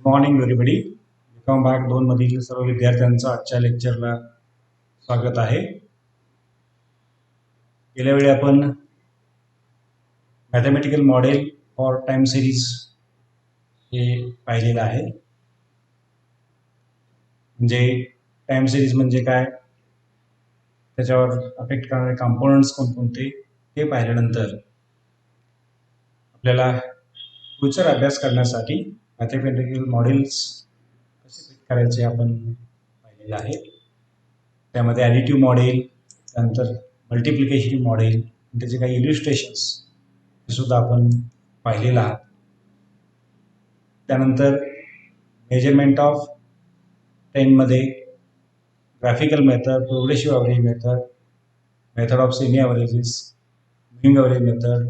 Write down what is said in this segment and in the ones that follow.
Morning everybody. Become भाग 2 मधील सर्व विद्यार्थ्यांचं आजच्या लेक्चरला स्वागत आहे. गेल्या वेळी आपण mathematical model for time series हे पाहिलेलं आहे. म्हणजे टाइम सिरीज म्हणजे काय, त्याच्यावर अफेक्ट करणारे कॉम्पोनंट्स कोणकोणते हे पाहिल्यानंतर आपल्याला फ्युचर अभ्यास करण्यासाठी मॅथमॅटिकल मॉडेल्स कसे फिट करायचे आपण पाहिलेलं आहे. त्यामध्ये ॲडिटिव्ह मॉडेल, त्यानंतर मल्टिप्लिकेशन मॉडेल, त्याचे काही इलिस्ट्रेशन्स सुद्धा आपण पाहिलेलं आहात. त्यानंतर मेजरमेंट ऑफ टेनमध्ये graphical method, progressive average method, method of semi averages, moving average method,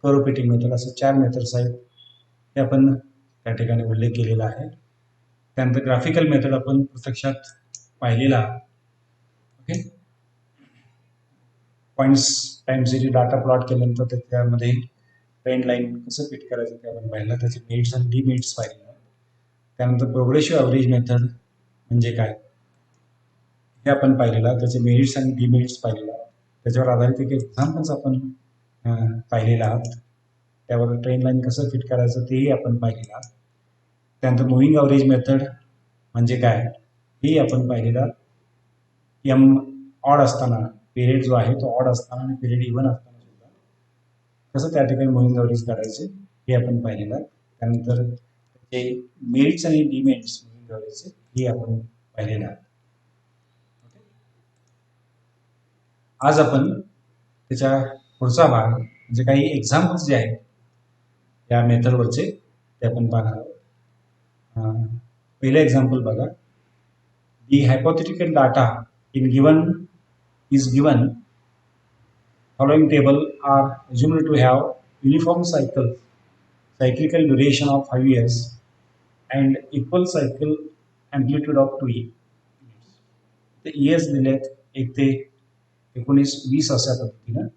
curve fitting method, असे 4 मेथड्स आहेत. हे आपण त्या ठिकाणी उल्लेख केलेला आहे. त्यानंतर ग्राफिकल मेथड आपण प्रत्यक्षात पाहिलेला. Okay, points time series data plot केल्यानंतर त्याच्यामध्ये ट्रेंड लाईन कसं फिट करायचं ते आपण पाहिलं. त्याचे मेरिट्स आणि डिमेरिट्स पाहिलेलं. त्यानंतर प्रोग्रेसिव्ह ॲव्हरेज मेथड म्हणजे काय हे आपण पाहिलेलं. त्याचे मेरिट्स आणि डिमेरिट्स पाहिलेलं. त्याच्यावर आधारित एक एक्झाम्पल्स आपण पाहिलेलं आहात. त्यावर ट्रेंड लाईन कसं फिट करायचं तेही आपण पाहिलेलं आहात. त्यानंतर मुव्हिंग ॲव्हरेज मेथड म्हणजे काय हेही आपण पाहिलेलं. एम ऑड असताना पिरियड जो आहे तो ऑड असताना आणि पिरियड इव्हन असताना सुद्धा कसं त्या ठिकाणी मुव्हिंग ॲव्हरेज काढायचे हे आपण पाहिलेलं आहे. त्यानंतर त्याचे मेरिट्स आणि डिमेरिट्स मुव्हिंग ॲव्हरेजचे हे आपण पाहिलेलं आहे. आज आपण त्याच्या पुढचा भाग म्हणजे काही एक्झाम्पल्स जे आहेत या मेथडवरचे ते आपण पाहणार आहोत. पहिलं एक्झाम्पल बघा. The hypothetical data in given is given. Following table are assumed to have uniform cyclical duration of 5 years and equal cycle amplitude of 2 years. The years दिलेत 1 ते 19, 20 अशा पद्धतीनं.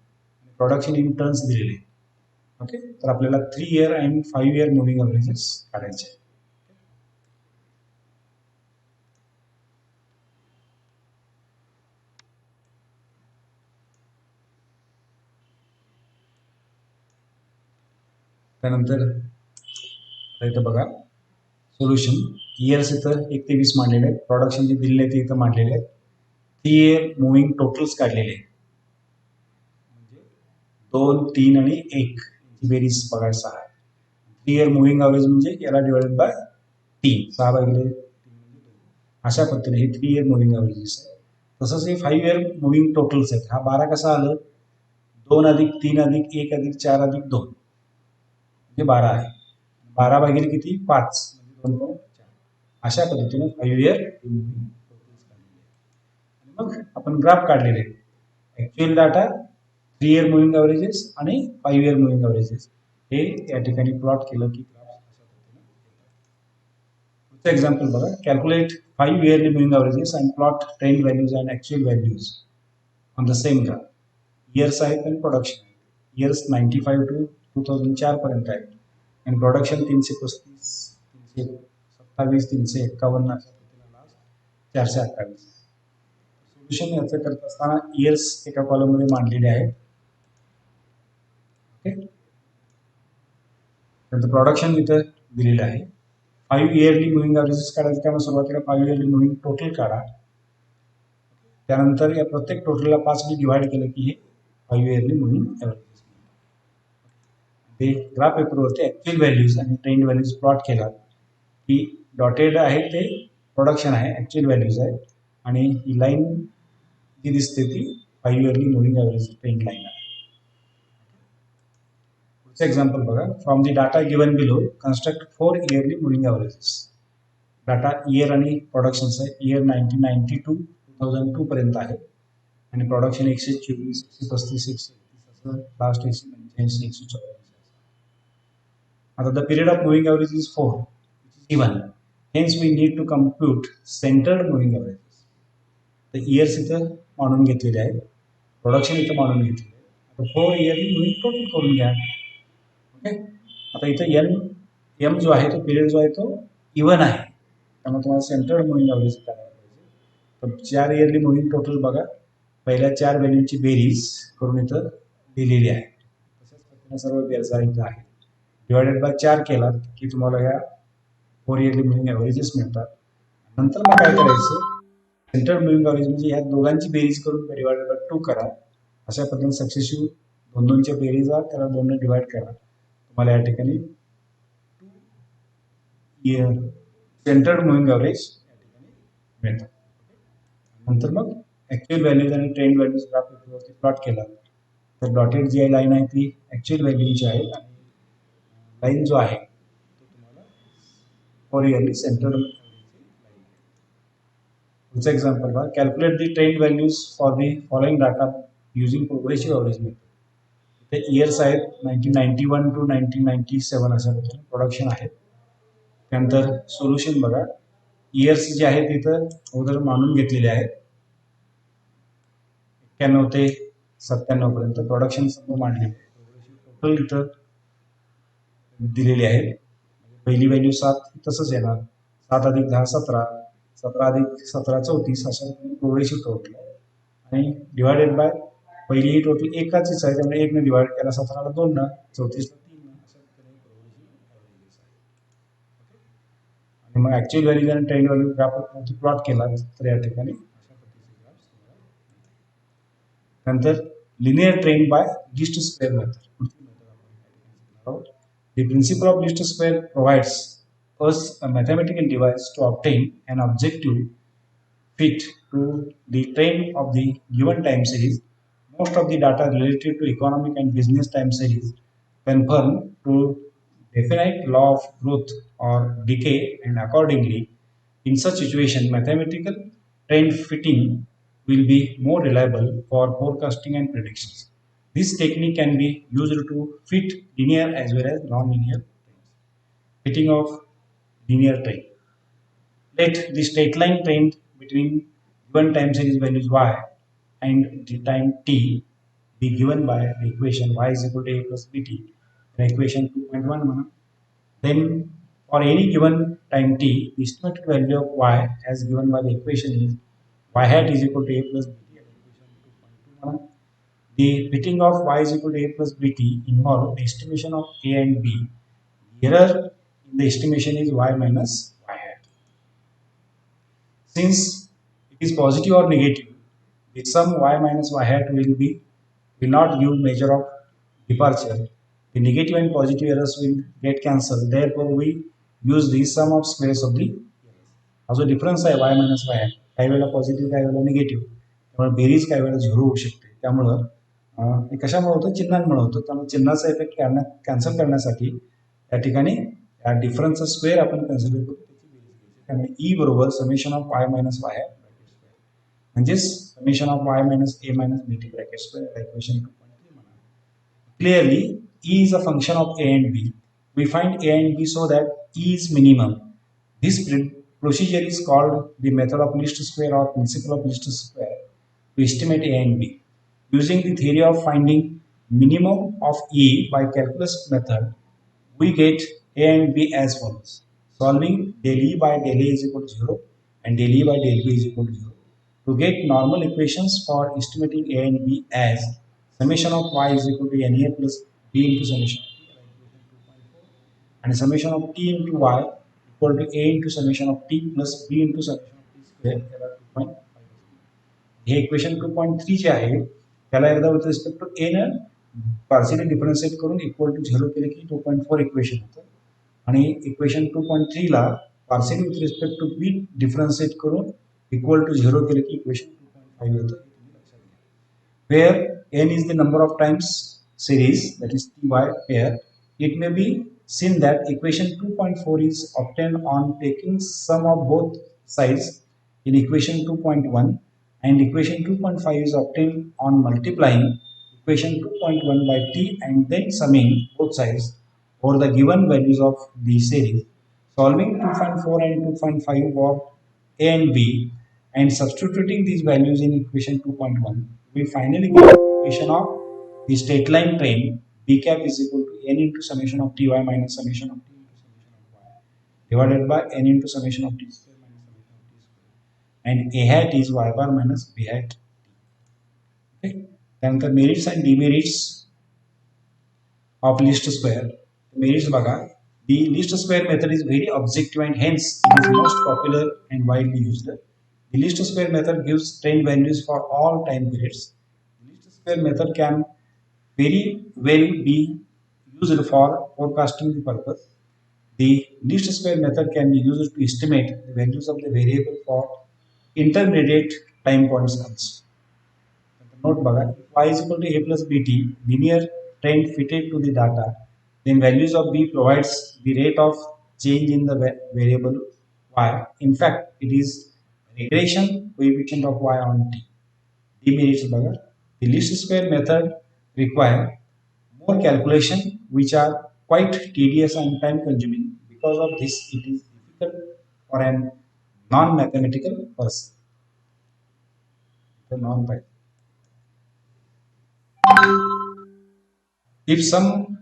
प्रोडक्शन इन टर्न्स दिलेले. ओके, तर आपल्याला 3 year and 5 year moving ॲव्हरेजेस काढायचे. त्यानंतर इथं बघा सोल्युशन. इयर्स इथं 1 ते 20 मांडलेले आहेत. प्रोडक्शन जे दिलेले ते इथं मांडलेले आहेत. 3 year मुव्हिंग टोटल्स काढलेले आहेत. म्हणजे 2, 3 आणि 1 यांची बेरीज बघायचं आहे. 3 year मुव्हिंग ॲव्हरेज म्हणजे याला डिवाइडेड बाय 3, 6/3 अशा पद्धतीने हे 3 year मुव्हिंग ॲव्हरेजेस आहे. तसंच हे 5 year मुव्हिंग टोटल्स आहेत. हा 12 कसा आलं, 2 अधिक 3 अधिक 1 अधिक 4 अधिक 2 म्हणजे 12 आहे. 12/3 किती, 5 म्हणजे 2.4 अशा पद्धतीने 5 year मुव्हिंग टोटल्स काढलेले. मग आपण ग्राफ काढलेले आहेत. ॲक्च्युअल डाटा, 3 year मुव्हिंग ॲव्हरेजेस आणि 5 year मुव्हिंग ॲव्हरेजेस हे या ठिकाणी प्लॉट केलं की ग्राफ अशा पद्धतीने येतात. पुढचं एक्झाम्पल बघा. Calculate 5 yearly moving averages and plot trend values and actual values on the same graph. Years आहेत आणि प्रोडक्शन आहे. इयर्स 95 to 2004 पर्यंत आहेत आणि प्रोडक्शन 335, 327, 351 अशा पद्धतीने लास्ट 428. सोल्युशन याचं करत असताना इयर्स एका कॉलममध्ये मांडलेले आहेत. ओके, नंतर प्रोडक्शन इथं दिलेलं आहे. 5 yearly मुव्हिंग ॲव्हरेजेस काढायचं. त्यामुळे सुरुवातीला 5 yearly मुव्हिंग टोटल काढा. त्यानंतर या प्रत्येक टोटलला 5 ने डिव्हाइड केलं की हे 5 yearly मुव्हिंग ॲव्हरेजेस. ते ग्राफ पेपरवरती ॲक्च्युअल व्हॅल्यूज आणि ट्रेंड व्हॅल्यूज प्लॉट केला की डॉटेड आहे ते प्रोडक्शन आहे, ॲक्च्युअल व्हॅल्यूज आहे आणि ही लाईन जी दिसते ती 5 yearly moving average trend line आहे. पुढचं एक्झाम्पल बघा. From the data given below construct 4 yearly moving averages. Data year आणि प्रोडक्शन्स आहे. इयर 1990 to 2002 पर्यंत आहे आणि प्रोडक्शन 124, 135, 131 असं लास्ट 189, 184. आता the period of moving average is 4 which is given. Hence we need to compute centered moving averages. तर years इथं मानून घेतलेले आहेत, प्रोडक्शन इथं मानून घेतलेले आहे. आता 4 yearly मुव्हिंग टोटल करून घ्या. ओके, आता इथं एम जो आहे तो पिरियड जो आहे तो इव्हन आहे, त्यामुळे तुम्हाला सेंट्रल मुव्हिंग ॲव्हरेज करायला पाहिजे. तर 4 इयरली मुव्हिंग टोटल बघा, पहिल्या 4 व्हॅल्यूची बेरीज करून इथं दिलेली आहे. तशाच पद्धतीने सर्व बेरजा इथं आहे. डिवायडेड बाय 4 केला की तुम्हाला ह्या 4 इयरली मुव्हिंग ॲव्हरेजेस मिळतात. नंतर मग काय करायचं, सेंट्रल मुव्हिंग ॲव्हरेज म्हणजे ह्या दोघांची बेरीज करून डिवायडेड बाय 2 करा. अशा पद्धतीने सक्सेसिव्ह दोन दोनच्या बेरीज त्याला 2 डिवाइड करा, तुम्हाला या ठिकाणी सेंट्रल मुव्हिंग ॲव्हरेज या ठिकाणी मिळतात. नंतर मग ऍक्च्युअल व्हॅल्यूज आणि ट्रेंड व्हॅल्यूज ग्राफ प्लॉट केला तर डॉटेड जी लाईन आहे ती ऍक्च्युअल व्हॅल्यूची आहे आणि लाईन जो आहे तो तुम्हाला 4 इयरली सेंट्रल. पुढचं एक्झाम्पल बघा, calculate the trend values for the following data using progressive average method. ते इयर्स आहेत 1991 टू 1997 अशा पद्धतीने प्रोडक्शन आहेत. त्यानंतर सोल्युशन बघा, इयर्स जे आहेत इथं अगोदर मानून घेतलेले आहेत 91 ते 97 पर्यंत प्रोडक्शन सर्व मांडले. टोटल इथं दिलेली आहेत. पहिली व्हॅल्यू 7 तसंच येणार, 7 अधिक 10 17, 17 अधिक 17 34 अशा प्रोग्रेसिव्ह टोटल आहे. आणि डिवायडेड बाय पहिली ही टोटल एकाचीच आहे, त्यामुळे 1 ने डिवाइड केला, 17ला 2 न, 34ला 3 न, अशा पद्धतीने प्रोग्रेसिव्ह आहे. आणि मग ऍक्च्युअल व्हॅल्यूज आणि ट्रेंड व्हॅल्यू ग्राफ प्लॉट केला तर या ठिकाणी अशा पद्धतीचे ग्राफ. नंतर linear trend bye least square method. The principle of least square provides us a mathematical device to obtain an objective fit to the trend of the given time series. Most of the data related to economic and business time series conform to definite law of growth or decay, and accordingly, in such situation, mathematical trend fitting will be more reliable for forecasting and predictions. This technique can be used to fit linear as well as non-linear fitting of linear trend. Let the straight line trend between given time series values y and the time t be given by the equation y is equal to a plus bt, the equation 2.1. Then for any given time t, the estimated value of y as given by the equation is y hat is equal to a plus bt, equation 2.2. The fitting of y is equal to a plus bt involve the estimation of a and b. The error in the estimation is y minus y hat. Since it is positive or negative, the sum y minus y hat will not give measure of departure. The negative and positive errors will get cancelled. Therefore, we use the sum of squares of the errors. हा जो difference आहे y minus y hat, काही वेळेला positive काही वेळेला negative, त्यामुळे बेरीज काही वेळेला झिरो होऊ शकते. त्यामुळं हे कशामुळे होतं, चिन्हांमुळे होतं. त्यामुळे चिन्हाचा इफेक्ट कॅन्सल करण्यासाठी या ठिकाणी या डिफरन्सचा स्क्वेअर आपण कन्सिडर करू. त्यामुळे ई बरोबर summation of Y minus Y आहे ब्रॅकेट स्क्वेअर, म्हणजेच summation of Y minus A minus B T bracket square equation 2.3 म्हणा. Clearly, E is a function of A and B. We find A and B so that E is minimum. This procedure is called the method of least square or principle of least square to estimate A and B. Using the theory of finding minimum of E by calculus method, we get A and B as follows. Solving del E by del A is equal to 0 and del E by del B is equal to 0. To get normal equations for estimating A and B as summation of y is equal to NA plus B into summation of t, and summation of t into y equal to A into summation of t plus B into summation of t square, 2.5. हे equation 2.3 जे आहे त्याला एकदा with respect to ए न partially differentiate करून equal to 0 केले की 2.4 equation होतं. आणि इक्वेशन 2.3 ला partially with respect to B differentiate करून इक्वल टू 0 केले की इक्वेशन 2.5 होतं. Where n is the number of times series, that is ty pair, it may be seen that equation 2.4 is obtained on taking sum of both sides in equation 2.1, and equation 2.5 is obtained on multiplying equation 2.1 by t and then summing both sides for the given values of the series. Solving 2.4 and 2.5 for a and b and substituting these values in equation 2.1, we finally get the equation of the straight line train b cap is equal to n into summation of ty minus summation of t into summation of y, divided by n into summation of t square minus summation of t square, and a hat is y bar minus b hat. Okay. त्यानंतर merits and demerits of least square. Merits बघा. The least square method is very objective and hence it is most popular and widely used. The least square method gives trend values for all time periods. The least square method can very well be used for forecasting the purpose. The least square method can be used to estimate the values of the variable for intermediate time points also. Note बघा, if y is equal to a plus bt, linear trend fitted to the data, then values of b provides the rate of change in the variable y. In fact, it is regression coefficient of y on t. Demerits बघा, the least square method require more calculation which are quite tedious and time consuming. Because of this, it is difficult for a non-mathematical person. The non-mathematical. If some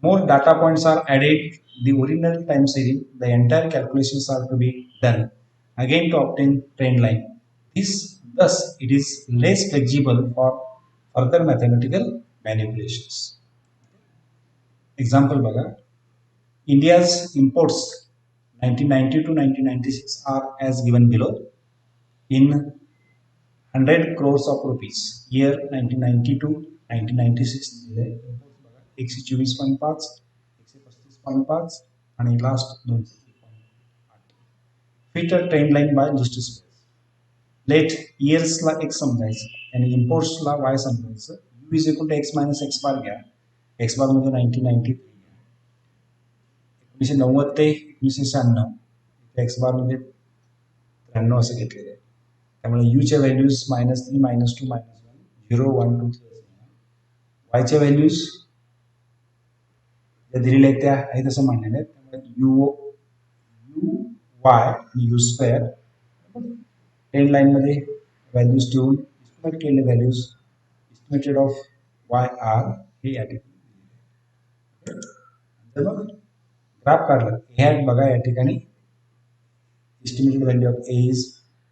more data points are added, the original time series, the entire calculations are to be done again to obtain trend line. Thus, it is less flexible for further mathematical manipulations. Example बघा, India's imports 1990 to 1996 are as given below. In 100 crores of rupees, year 1990 to 1996 दिले. एकशे 24.5, 135.5 आणि last 208. Fit a trend line by least squares. Let इयर्सला X समजायचं आणि इम्पोर्ट्सला Y समजायचं. U is equal to X minus X bar घ्या. X बार म्हणजे 1993 घ्या. 1990 ते 1996 एक्स बार म्हणजे 93 असं घेतलेलं आहे. त्यामुळे यूच्या व्हॅल्यूज -3, -2, -1, 0, 1, 2, 3 वायच्या व्हॅल्यूज ज्या दिलेल्या आहेत त्या आहे तसं मांडलेलं आहे. त्यामुळे यू वाय आणि यू स्क्वेअर ट्रेंड लाईनमध्ये व्हॅल्यूज ठेवून इस्टिमेट केलेले values estimated of Y are हे या ठिकाणी. तर मग ग्राफ काढला हे बघा या ठिकाणी estimated value of A is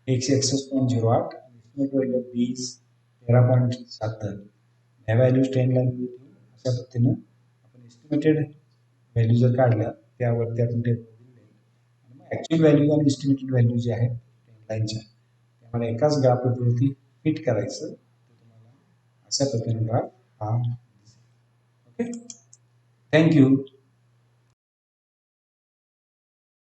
161.08, estimated value of B is 13.70. ह्या व्हॅल्यूज ट्रेंड लाईन अशा पद्धतीनं आपण इस्टिमेटेड व्हॅल्यू जर काढल्या त्यावरती आपण टेबल आणि मग ॲक्च्युअल व्हॅल्यू आणि इस्टिमेटेड व्हॅल्यू जे आहेत ट्रेंड लाईनच्या त्यामुळे एकाच ग्राफवरती फिट करायचं. तुम्हाला अशा पद्धतीने ग्राफ हा. Okay, thank you.